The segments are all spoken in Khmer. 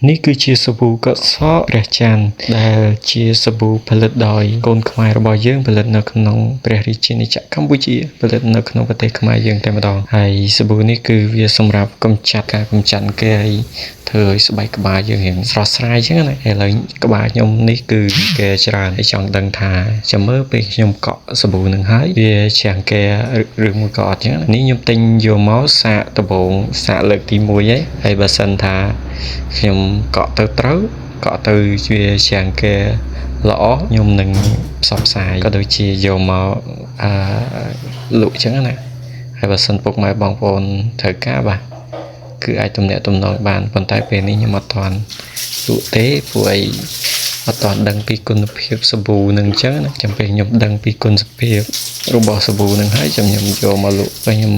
នេះគឺជាសាប៊ូកក់សក់ព្រះច័ន្ទដែលជាសាប៊ូផលិតដោយកូនខ្មែររបស់យើងផលិតនៅក្នុងព្រះរាជាណាចក្រកម្ពុជាផលិតនៅក្នុងប្រទេសខ្មែរយើងតែម្ដងហើយសាប៊ូនេះគឺវាសម្រាប់កម្ចាត់ការកម្ចាត់អង្គែឲ្យធ្វើឲ្យស្បែកក្បាលយើងរៀងស្រស់ស្រាយចឹងណាឥឡូវក្បាលខ្ញុំនេះគឺអង្គែច្រើនហើយចង់ដឹងថាចាំមើលពេលខ្ញុំកក់សាប៊ូនឹងហើយវាជាអង្គែឬមួយក៏អត់ចឹងនេះខ្ញុំទិញយកមកសាកដំបូងសាកលើកទី1ហើយបើសិនថាខ្ញុំកក់ទៅត្រូវកក់ទៅវាជាអង្គែល្អខ្ញុំនឹងផ្សព្វផ្សាយក៏ដូចជាយកមកលក់ចឹងណាហើយបើសិនពុកម៉ែបងប្អូនត្រូវការបាទគឺអាចទំនាក់ទំនងបានប៉ុន្តែពេលនេះខ្ញុំអត់ទាន់លក់ទេព្រោះអីអត់ទាន់ដឹងពីគុណភាពសាប៊ូនឹងអញ្ចឹងណាចាំពេលខ្ញុំដឹងពីគុណភាពរបស់សាប៊ូនឹងហើយខ្ញុំយកមកលក់ហើយខ្ញុំ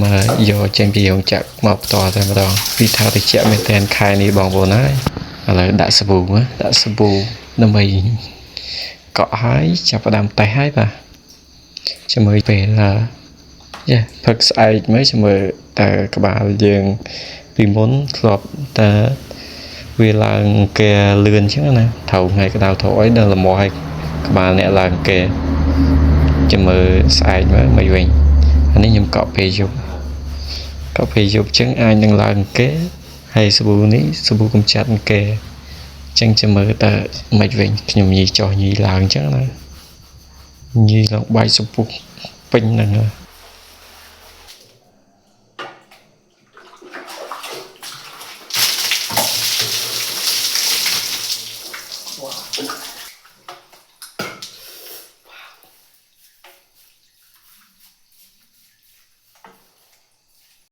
យកចេញពីរោងចក្រមកផ្ទាល់តែម្ដងពីថាតិចមែនតែនខែនេះបងប្អូនហើយឥឡូវដាក់សាប៊ូដើម្បីកក់ហើយចាប់ផ្ដើមតេស្តហើយបាទចាំមើលពេលផឹកស្អែកមើលចាំមើលតើក្បាលយើងពីមុនធ្លាប់តែវាឡើងអង្គែលឿនចឹងណាត្រូវថ្ងៃក្តៅត្រូវអីដល់ល្មមឲ្យក្បាលអ្នកឡើងអង្គែចាំមើលស្អែកមើលមិនវិញអានេះខ្ញុំកក់ពេលយប់ចឹងអាចនឹងឡើងអង្គែហើយសាប៊ូនេះសាប៊ូកម្ចាត់អង្គែចឹងចាំមើលតើមិនវិញខ្ញុំញីចុះញីឡើងចឹងណាញីឡើងបាយសុពុះពេញហ្នឹង